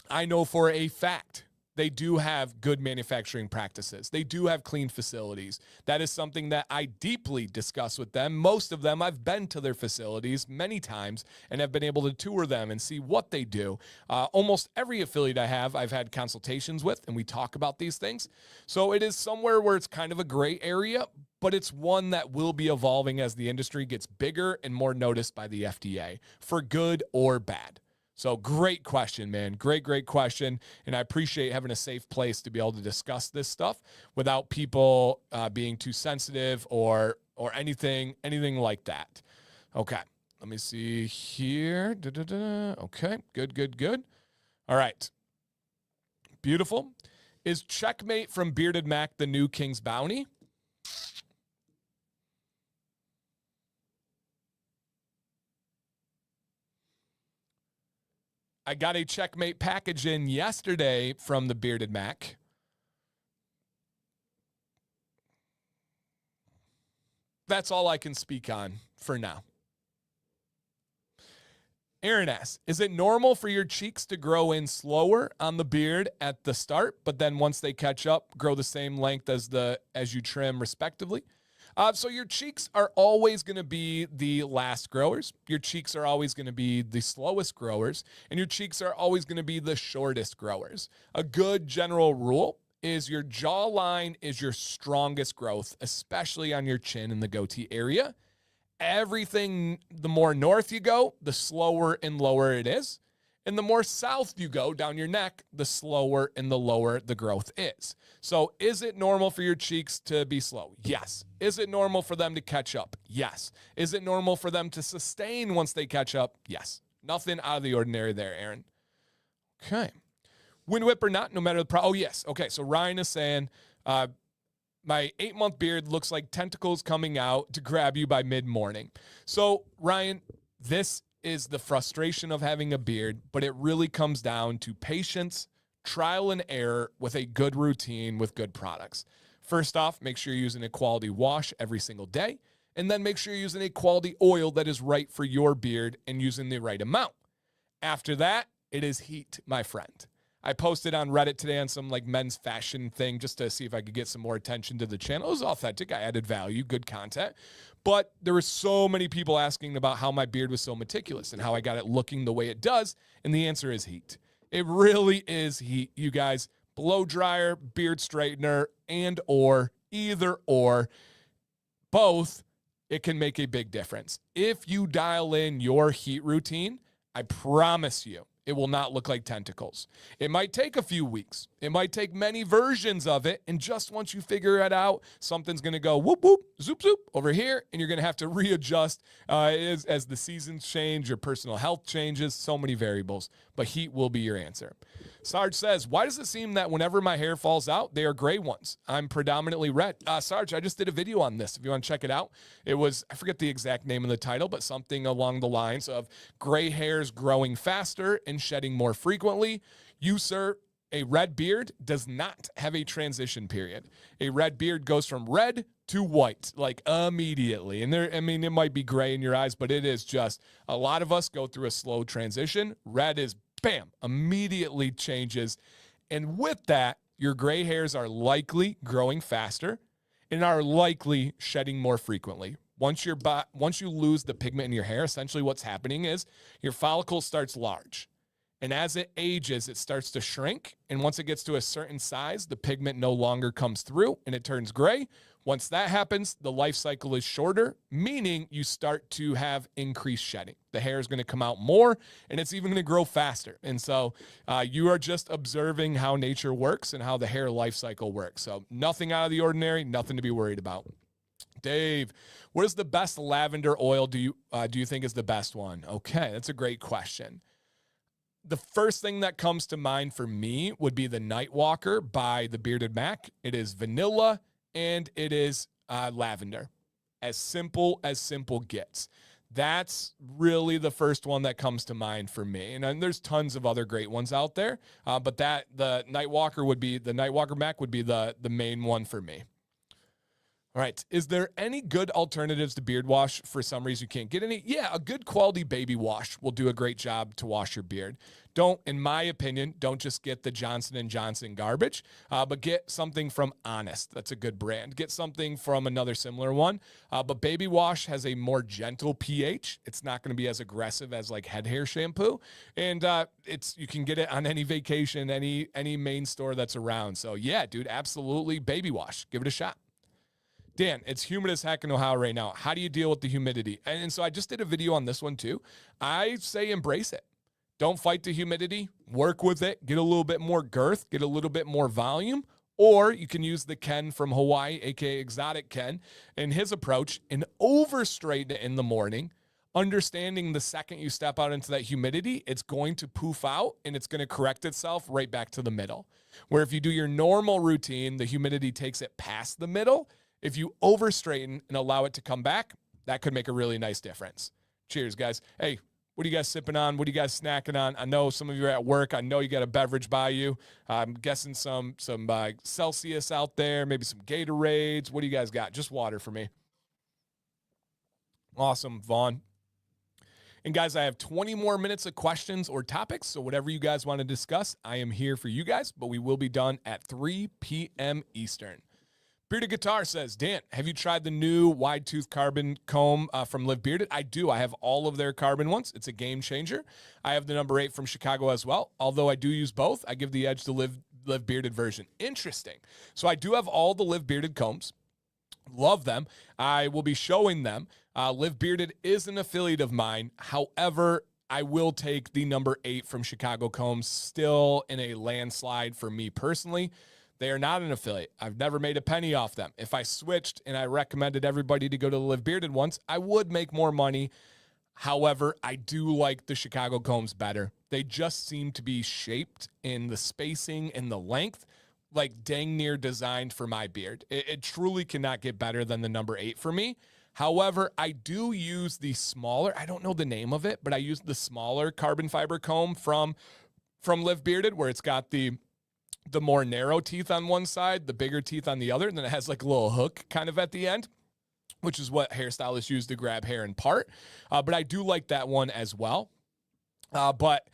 I know for a fact they do have good manufacturing practices. They do have clean facilities. That is something that I deeply discuss with them. Most of them, I've been to their facilities many times and have been able to tour them and see what they do. Almost every affiliate I have, I've had consultations with, and we talk about these things. So it is somewhere where it's kind of a gray area, but it's one that will be evolving as the industry gets bigger and more noticed by the FDA, for good or bad. So great question, man. Great question. And I appreciate having a safe place to be able to discuss this stuff without people being too sensitive or anything like that. Okay. Let me see here. Okay. Good. All right. Beautiful. Is Checkmate from Bearded Mac the new King's Bounty? I got a Checkmate package in yesterday from the Bearded Mac. That's all I can speak on for now. Aaron asks, is it normal for your cheeks to grow in slower on the beard at the start, but then once they catch up, grow the same length as you trim respectively? So your cheeks are always going to be the last growers. Your cheeks are always going to be the slowest growers, and your cheeks are always going to be the shortest growers. A good general rule is your jawline is your strongest growth, especially on your chin and the goatee area. Everything, the more north you go, the slower and lower it is. And the more south you go down your neck, the slower and the lower the growth is. So is it normal for your cheeks to be slow? Yes. Is it normal for them to catch up? Yes. Is it normal for them to sustain once they catch up? Yes. Nothing out of the ordinary there, Aaron. Okay. Wind whip or not, no matter the oh, yes. Okay, so Ryan is saying, my 8-month beard looks like tentacles coming out to grab you by mid-morning. So, Ryan, this is the frustration of having a beard, but it really comes down to patience, trial and error with a good routine with good products. First off, make sure you're using a quality wash every single day, and then make sure you're using a quality oil that is right for your beard and using the right amount. After that, it is heat, my friend. I posted on Reddit today on some like men's fashion thing just to see if I could get some more attention to the channel. It was authentic. I added value, good content. But there were so many people asking about how my beard was so meticulous and how I got it looking the way it does. And the answer is heat. It really is heat, you guys. Blow dryer, beard straightener, and or either or both, it can make a big difference. If you dial in your heat routine, I promise you, it will not look like tentacles. It might take a few weeks. It might take many versions of it. And just once you figure it out, something's going to go whoop, whoop, zoop, zoop over here. And you're going to have to readjust as the seasons change, your personal health changes, so many variables. But heat will be your answer. Sarge says, why does it seem that whenever my hair falls out, they are gray ones? I'm predominantly red. Sarge, I just did a video on this. If you want to check it out, it was, I forget the exact name of the title, but something along the lines of gray hairs growing faster and shedding more frequently. You, sir, a red beard does not have a transition period. A red beard goes from red to white, like immediately. And there, I mean, it might be gray in your eyes, but it is just, a lot of us go through a slow transition. Red is bam, immediately changes. And with that, your gray hairs are likely growing faster and are likely shedding more frequently. Once you lose the pigment in your hair, essentially what's happening is your follicle starts large. And as it ages, it starts to shrink. And once it gets to a certain size, the pigment no longer comes through and it turns gray. Once that happens, the life cycle is shorter, meaning you start to have increased shedding. The hair is going to come out more and it's even going to grow faster. And so you are just observing how nature works and how the hair life cycle works. So nothing out of the ordinary, nothing to be worried about. Dave, what is the best lavender oil do you think is the best one? Okay, that's a great question. The first thing that comes to mind for me would be the Nightwalker by the Bearded Mac. It is vanilla and it is lavender. As simple gets. That's really the first one that comes to mind for me. And then there's tons of other great ones out there, but the Nightwalker Mac would be the main one for me. All right. Is there any good alternatives to beard wash for some reason you can't get any? Yeah, a good quality baby wash will do a great job to wash your beard. In my opinion, don't just get the Johnson & Johnson garbage, but get something from Honest. That's a good brand. Get something from another similar one. But baby wash has a more gentle pH. It's not going to be as aggressive as like head hair shampoo. And you can get it on any vacation, any main store that's around. So yeah, dude, absolutely baby wash. Give it a shot. Dan, it's humid as heck in Ohio right now. How do you deal with the humidity? And so I just did a video on this one too. I say embrace it. Don't fight the humidity. Work with it. Get a little bit more girth. Get a little bit more volume. Or you can use the Ken from Hawaii, aka Exotic Ken, and his approach and over straighten it in the morning. Understanding the second you step out into that humidity, it's going to poof out and it's going to correct itself right back to the middle. Where if you do your normal routine, the humidity takes it past the middle. If you over straighten and allow it to come back, that could make a really nice difference. Cheers, guys. Hey, what are you guys sipping on? What are you guys snacking on? I know some of you are at work. I know you got a beverage by you. I'm guessing some Celsius out there, maybe some Gatorades. What do you guys got? Just water for me. Awesome, Vaughn. And guys, I have 20 more minutes of questions or topics. So whatever you guys want to discuss, I am here for you guys, but we will be done at 3 p.m. Eastern. Bearded Guitar says, Dan, have you tried the new wide tooth carbon comb from Live Bearded? I do. I have all of their carbon ones. It's a game changer. I have the number 8 from Chicago as well. Although I do use both, I give the edge to Live Bearded version. Interesting. So I do have all the Live Bearded combs. Love them. I will be showing them. Live Bearded is an affiliate of mine. However, I will take the number 8 from Chicago Combs still in a landslide for me personally. They are not an affiliate. I've never made a penny off them. If I switched and I recommended everybody to go to the Live Bearded ones, I would make more money. However, I do like the Chicago Combs better. They just seem to be shaped in the spacing and the length, like dang near designed for my beard. It truly cannot get better than the number 8 for me. However, I do use the smaller, I don't know the name of it, but I use the smaller carbon fiber comb from Live Bearded, where it's got the more narrow teeth on one side, the bigger teeth on the other, and then it has like a little hook kind of at the end, which is what hairstylists use to grab hair in part. But I do like that one as well. But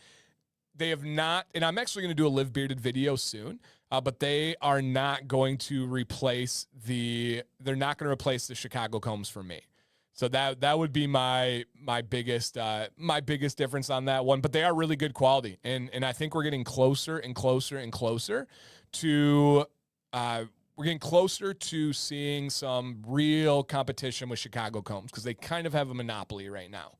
they have not, and I'm actually going to do a Live Bearded video soon, but they are not going to replace they're not going to replace the Chicago Combs for me. So that would be my biggest difference on that one. But they are really good quality, and I think we're getting closer and closer and closer to seeing some real competition with Chicago Combs, because they kind of have a monopoly right now.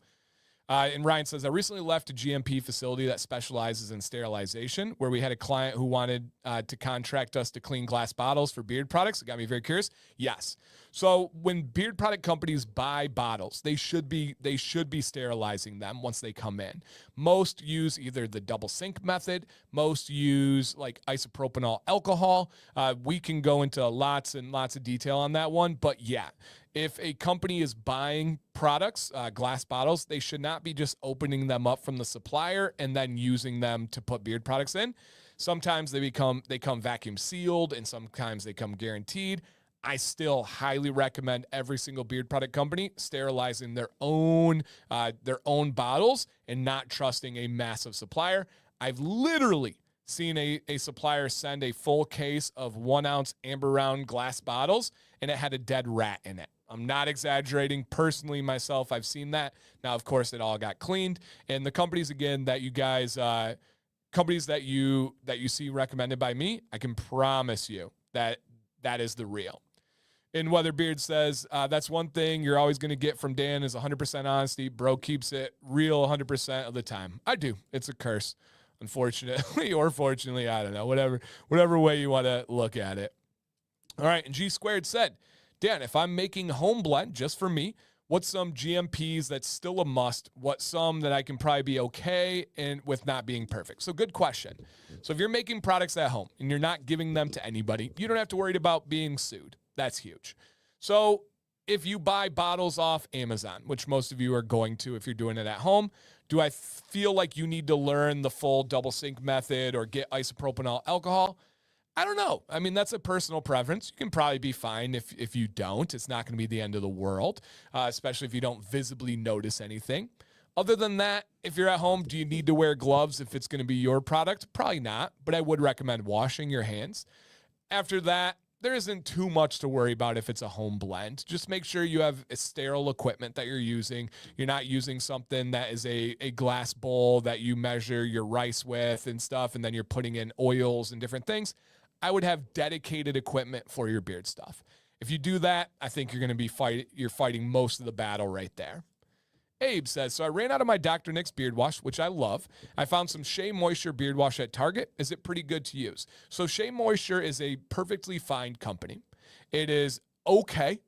And Ryan says, I recently left a GMP facility that specializes in sterilization, where we had a client who wanted to contract us to clean glass bottles for beard products. It got me very curious. Yes. So when beard product companies buy bottles, they should be sterilizing them once they come in. Most use either the double sink method. Most use like isopropanol alcohol. We can go into lots and lots of detail on that one. But yeah, if a company is buying products, glass bottles, they should not be just opening them up from the supplier and then using them to put beard products in. Sometimes they come vacuum sealed, and sometimes they come guaranteed. I still highly recommend every single beard product company sterilizing their own bottles and not trusting a massive supplier. I've literally seen a supplier send a full case of 1 ounce amber round glass bottles, and it had a dead rat in it. I'm not exaggerating. Personally, myself, I've seen that. Now, of course, it all got cleaned. And the companies, again, that you guys, companies that you see recommended by me, I can promise you that is the real. And Weatherbeard says, that's one thing you're always going to get from Dan is 100% honesty. Bro keeps it real 100% of the time. I do. It's a curse, unfortunately, or fortunately. I don't know. Whatever way you want to look at it. All right. And G Squared said, Dan, if I'm making home blend just for me, what's some GMPs that's still a must? What's some that I can probably be okay and with not being perfect? So good question. So if you're making products at home and you're not giving them to anybody, you don't have to worry about being sued. That's huge. So if you buy bottles off Amazon, which most of you are going to if you're doing it at home, do I feel like you need to learn the full double sink method or get isopropanol alcohol? I don't know. I mean, that's a personal preference. You can probably be fine if you don't. It's not going to be the end of the world, especially if you don't visibly notice anything. Other than that, if you're at home, do you need to wear gloves if it's going to be your product? Probably not, but I would recommend washing your hands. After that, there isn't too much to worry about if it's a home blend. Just make sure you have a sterile equipment that you're using. You're not using something that is a glass bowl that you measure your rice with and stuff, and then you're putting in oils and different things. I would have dedicated equipment for your beard stuff. If you do that, I think you're going to be fighting most of the battle right there. Abe says, so I ran out of my Dr. Nick's beard wash, which I love. I found some Shea Moisture beard wash at Target. Is it pretty good to use? So Shea Moisture is a perfectly fine company. It is okay.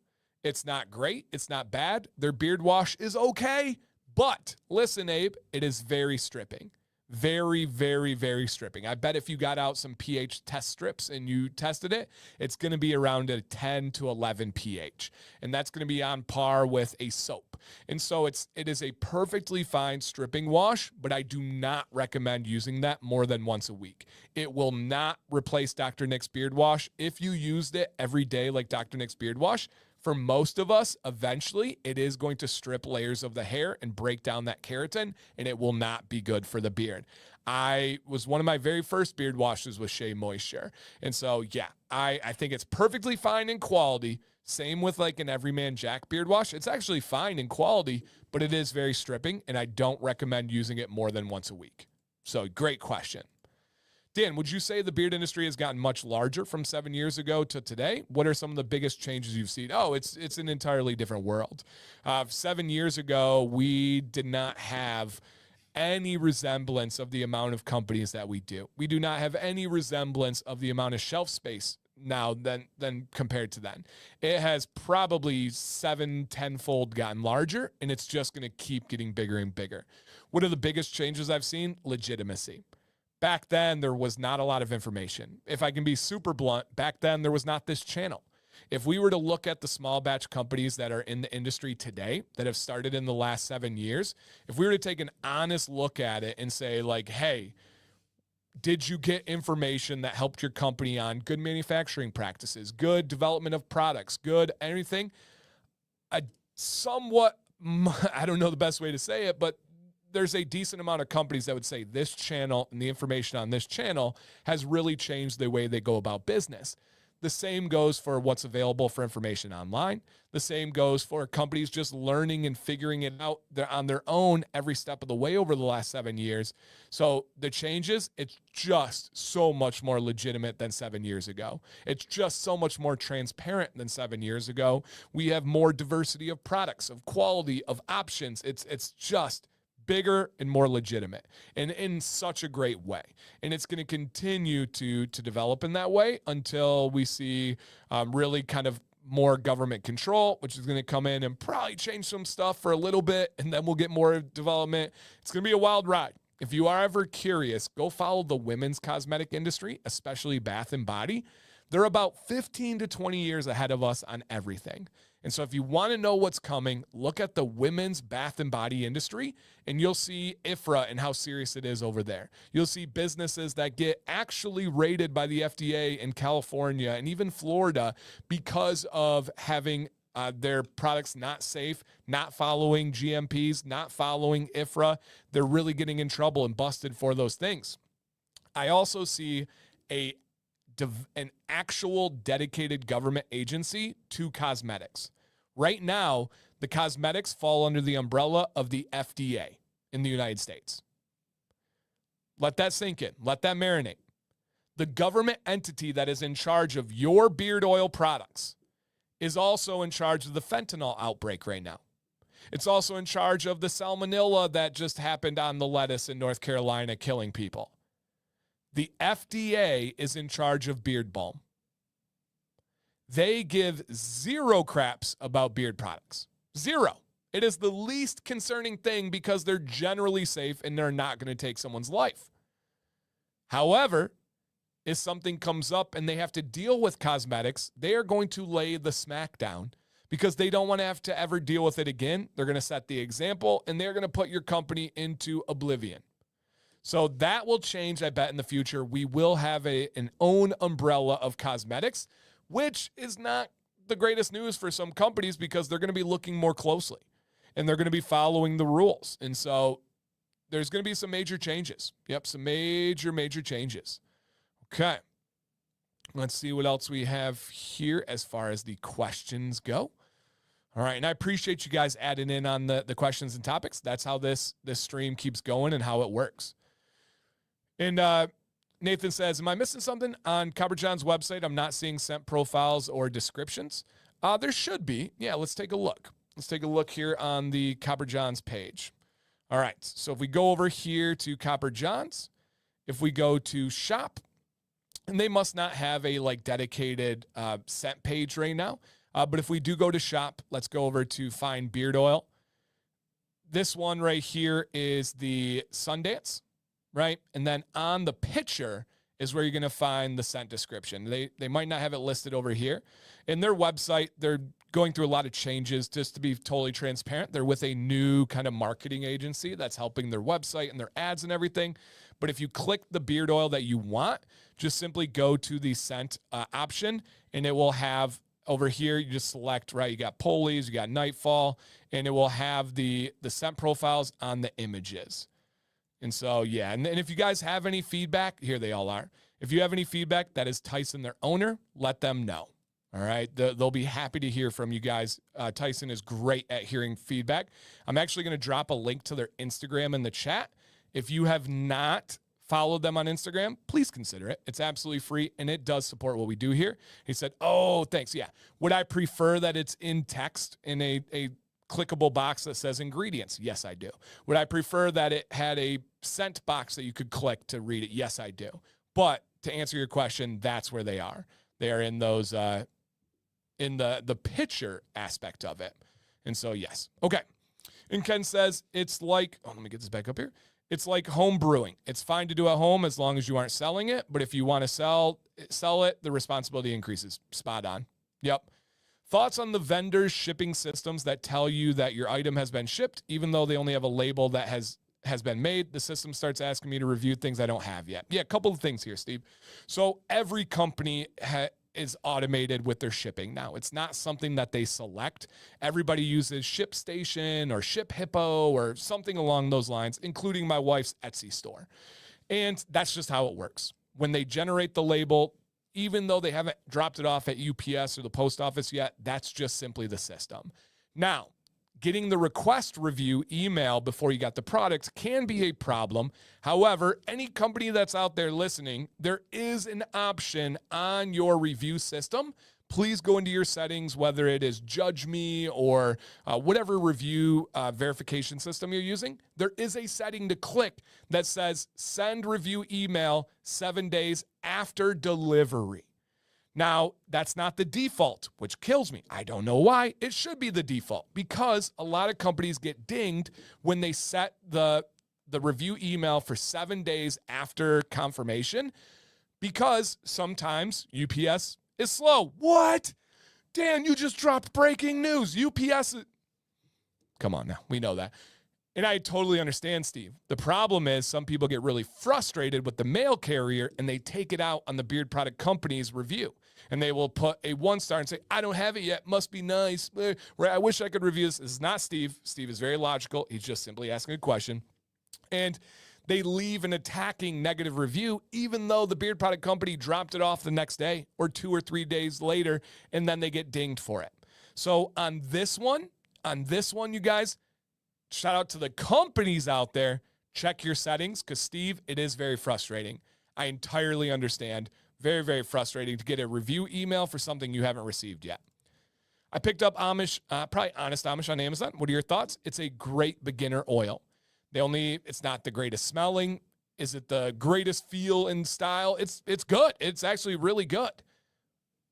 It's not great. It's not bad. Their beard wash is okay. But listen, Abe, it is very stripping. Very, very, very stripping. I bet if you got out some pH test strips and you tested it, it's going to be around a 10 to 11 pH. And that's going to be on par with a soap. And so it is a perfectly fine stripping wash, but I do not recommend using that more than once a week. It will not replace Dr. Nick's beard wash. If you used it every day like Dr. Nick's beard wash, for most of us, eventually it is going to strip layers of the hair and break down that keratin, and it will not be good for the beard. One of my very first beard washes was Shea Moisture. And so, yeah, I think it's perfectly fine in quality. Same with like an Everyman Jack beard wash. It's actually fine in quality, but it is very stripping, and I don't recommend using it more than once a week. So great question. Dan, would you say the beard industry has gotten much larger from 7 years ago to today? What are some of the biggest changes you've seen? Oh, it's an entirely different world. 7 years ago, we did not have any resemblance of the amount of companies that we do. We do not have any resemblance of the amount of shelf space now than compared to then. It has probably 7-10-fold gotten larger, and it's just going to keep getting bigger and bigger. What are the biggest changes I've seen? Legitimacy. Back then, there was not a lot of information. If I can be super blunt, back then, there was not this channel. If we were to look at the small batch companies that are in the industry today that have started in the last 7 years, if we were to take an honest look at it and say like, hey, did you get information that helped your company on good manufacturing practices, good development of products, good anything? I don't know the best way to say it, but there's a decent amount of companies that would say this channel and the information on this channel has really changed the way they go about business. The same goes for what's available for information online. The same goes for companies just learning and figuring it out on their own every step of the way over the last 7 years. So the changes, it's just so much more legitimate than 7 years ago. It's just so much more transparent than 7 years ago. We have more diversity of products, of quality, of options. It's just bigger and more legitimate, and in such a great way. And it's going to continue to develop in that way until we see really kind of more government control, which is going to come in and probably change some stuff for a little bit, and then we'll get more development. It's going to be a wild ride. If you are ever curious, go follow the women's cosmetic industry, especially bath and body. They're about 15 to 20 years ahead of us on everything. And so if you want to know what's coming, look at the women's bath and body industry, and you'll see IFRA and how serious it is over there. You'll see businesses that get actually rated by the FDA in California and even Florida because of having their products not safe, not following GMPs, not following IFRA. They're really getting in trouble and busted for those things. I also see an actual dedicated government agency to cosmetics. Right now, the cosmetics fall under the umbrella of the FDA in the United States. Let that sink in. Let that marinate. The government entity that is in charge of your beard oil products is also in charge of the fentanyl outbreak right now. It's also in charge of the salmonella that just happened on the lettuce in North Carolina, killing people. The FDA is in charge of beard balm. They give zero craps about beard products. Zero. It is the least concerning thing because they're generally safe and they're not going to take someone's life. However, if something comes up and they have to deal with cosmetics, they are going to lay the smack down because they don't want to have to ever deal with it again. They're going to set the example, and they're going to put your company into oblivion. So that will change, I bet, in the future. We will have an own umbrella of cosmetics, which is not the greatest news for some companies because they're going to be looking more closely and they're going to be following the rules. And so there's going to be some major changes. Yep, some major changes. Okay. Let's see what else we have here as far as the questions go. All right, and I appreciate you guys adding in on the questions and topics. That's how this stream keeps going and how it works. And Nathan says, am I missing something on Copper John's website? I'm not seeing scent profiles or descriptions. There should be. Yeah, let's take a look. Let's take a look here on the Copper John's page. All right, so if we go over here to Copper John's, if we go to shop, and they must not have a dedicated scent page right now. But if we do go to shop, let's go over to find beard oil. This one right here is the Sundance, right? And then on the picture is where you're going to find the scent description. They might not have it listed over here. In their website, they're going through a lot of changes. Just to be totally transparent, they're with a new kind of marketing agency that's helping their website and their ads and everything. But if you click the beard oil that you want, just simply go to the scent option, and it will have over here, you just select, right? You got Polies, you got Nightfall, and it will have the scent profiles on the images. And so, yeah. And if you guys have any feedback, here they all are. If you have any feedback, that is Tyson, their owner, let them know. All right. They'll be happy to hear from you guys. Tyson is great at hearing feedback. I'm actually going to drop a link to their Instagram in the chat. If you have not followed them on Instagram, please consider it. It's absolutely free, and it does support what we do here. He said, oh, thanks. Yeah. Would I prefer that it's in text in a clickable box that says ingredients? Yes, I do. Would I prefer that it had a scent box that you could click to read it? Yes, I do. But to answer your question, that's where they are. They are in those in the picture aspect of it. And so, yes. Okay. And Ken says, it's like, let me get this back up here. It's like home brewing. It's fine to do at home as long as you aren't selling it. But if you want to sell it, the responsibility increases. Spot on. Yep. Thoughts on the vendors' shipping systems that tell you that your item has been shipped, even though they only have a label that has been made. The system starts asking me to review things I don't have yet. Yeah, a couple of things here, Steve. So every company is automated with their shipping now. It's not something that they select. Everybody uses ShipStation or ShipHippo or something along those lines, including my wife's Etsy store. And that's just how it works. When they generate the label, even though they haven't dropped it off at UPS or the post office yet, that's just simply the system. Now, getting the request review email before you got the product can be a problem. However, any company that's out there listening, there is an option on your review system. Please go into your settings, whether it is Judge Me or whatever review verification system you're using. There is a setting to click that says send review email 7 days after delivery. Now, that's not the default, which kills me. I don't know why. It should be the default because a lot of companies get dinged when they set the review email for 7 days after confirmation because sometimes UPS is slow. What? Dan, you just dropped breaking news. UPS. Come on now. We know that. And I totally understand, Steve. The problem is some people get really frustrated with the mail carrier and they take it out on the beard product company's review. And they will put a 1-star and say, I don't have it yet. Must be nice. I wish I could review this. This is not Steve. Steve is very logical. He's just simply asking a question. And they leave an attacking negative review, even though the beard product company dropped it off the next day or 2 or 3 days later, and then they get dinged for it. So on this one, you guys, shout out to the companies out there. Check your settings because, Steve, it is very frustrating. I entirely understand. Very, very frustrating to get a review email for something you haven't received yet. I picked up Amish, probably Honest Amish on Amazon. What are your thoughts? It's a great beginner oil. It's not the greatest smelling. Is it the greatest feel and style? It's good. It's actually really good.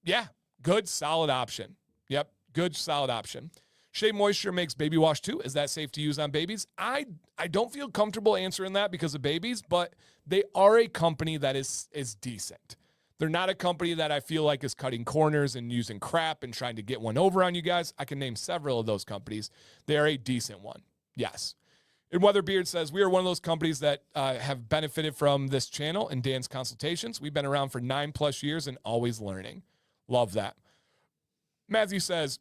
Yeah, good, solid option. Yep, good, solid option. Shea Moisture makes baby wash too. Is that safe to use on babies? I don't feel comfortable answering that because of babies, but they are a company that is decent. They're not a company that I feel like is cutting corners and using crap and trying to get one over on you guys. I can name several of those companies. They are a decent one. Yes. And Weatherbeard says, we are one of those companies that have benefited from this channel and Dan's consultations. We've been around for 9+ years and always learning. Love that. Matthew says,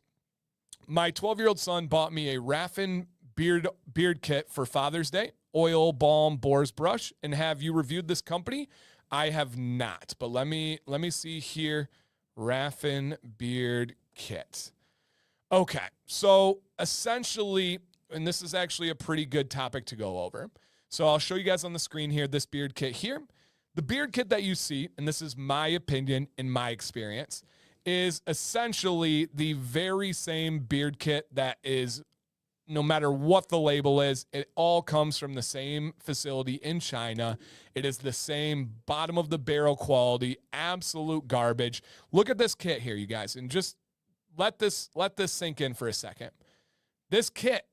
my 12-year-old son bought me a Raffin beard kit for Father's Day, oil, balm, boar's brush. And have you reviewed this company? I have not, but let me see here. Raffin beard kit. Okay, so essentially, and this is actually a pretty good topic to go over. So I'll show you guys on the screen here, this beard kit here. The beard kit that you see, and this is my opinion and my experience, is essentially the very same beard kit that is, no matter what the label is, it all comes from the same facility in China. It is the same bottom of the barrel quality, absolute garbage. Look at this kit here, you guys, and just let this sink in for a second. This kit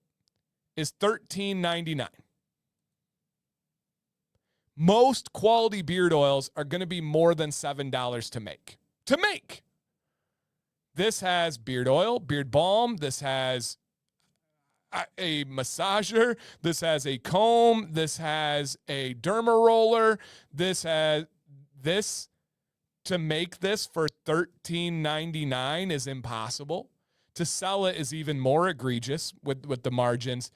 is $13.99. Most quality beard oils are going to be more than $7 to make. This has beard oil, beard balm. This has a massager. This has a comb. This has a derma roller. This To make this for $13.99 is impossible. To sell it is even more egregious with the margins.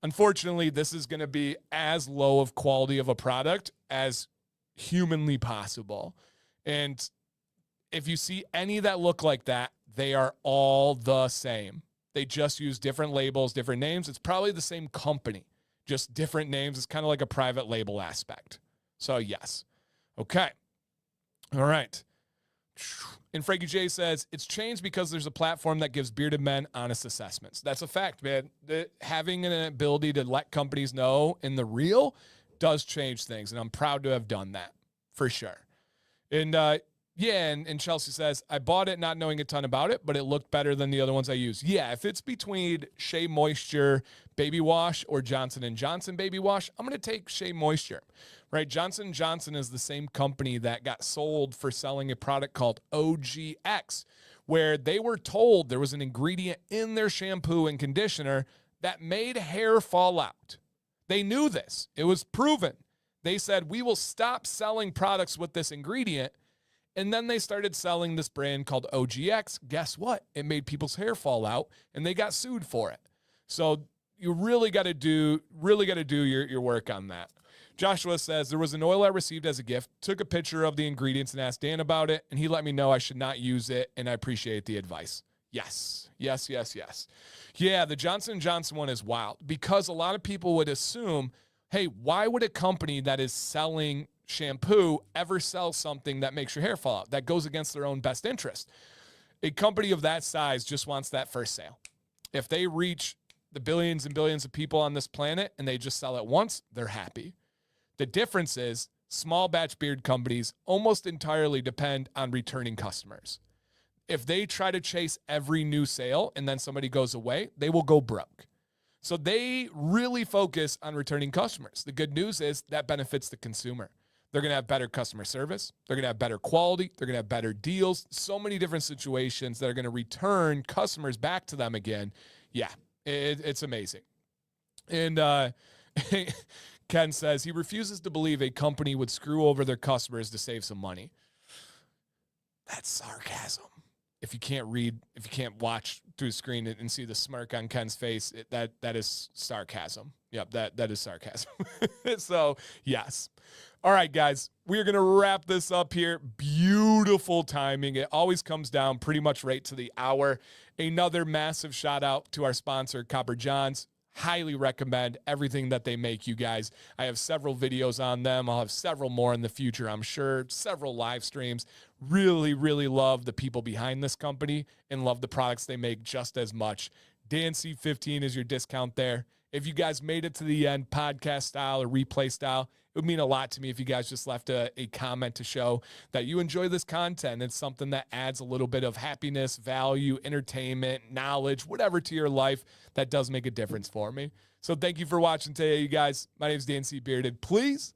Unfortunately, this is going to be as low of quality of a product as humanly possible. And if you see any that look like that, they are all the same. They just use different labels, different names. It's probably the same company, just different names. It's kind of like a private label aspect. So yes. Okay. All right. And Frankie J says, it's changed because there's a platform that gives bearded men honest assessments. That's a fact, man. Having an ability to let companies know in the real does change things, and I'm proud to have done that, for sure. And and Chelsea says, I bought it not knowing a ton about it, but it looked better than the other ones I used. Yeah, if it's between Shea Moisture Baby Wash or Johnson & Johnson Baby Wash, I'm going to take Shea Moisture. Right, Johnson & Johnson is the same company that got sold for selling a product called OGX, where they were told there was an ingredient in their shampoo and conditioner that made hair fall out. They knew this. It was proven. They said, we will stop selling products with this ingredient. And then they started selling this brand called OGX. Guess what? It made people's hair fall out, and they got sued for it. So you really got to do your work on that. Joshua says, there was an oil I received as a gift, took a picture of the ingredients and asked Dan about it, and he let me know I should not use it, and I appreciate the advice. Yes. Yeah, the Johnson & Johnson one is wild because a lot of people would assume, hey, why would a company that is selling shampoo ever sell something that makes your hair fall out? That goes against their own best interest. A company of that size just wants that first sale. If they reach the billions and billions of people on this planet and they just sell it once, they're happy. The difference is small batch beard companies almost entirely depend on returning customers. If they try to chase every new sale and then somebody goes away, they will go broke. So they really focus on returning customers. The good news is that benefits the consumer. They're going to have better customer service. They're going to have better quality. They're going to have better deals. So many different situations that are going to return customers back to them again. Yeah, it's amazing. And Ken says he refuses to believe a company would screw over their customers to save some money. That's sarcasm. If you can't watch through the screen and see the smirk on Ken's face, that is sarcasm. Yep, that is sarcasm. So, yes. All right, guys, we're going to wrap this up here. Beautiful timing. It always comes down pretty much right to the hour. Another massive shout out to our sponsor, Copper Johns. Highly recommend everything that they make, you guys. I have several videos on them. I'll have several more in the future, I'm sure. Several live streams. Really, really love the people behind this company and love the products they make just as much. DanC15 is your discount there. If you guys made it to the end, podcast style or replay style, it would mean a lot to me if you guys just left a comment to show that you enjoy this content. It's something that adds a little bit of happiness, value, entertainment, knowledge, whatever to your life that does make a difference for me. So thank you for watching today, you guys. My name is Dan C. Bearded. Please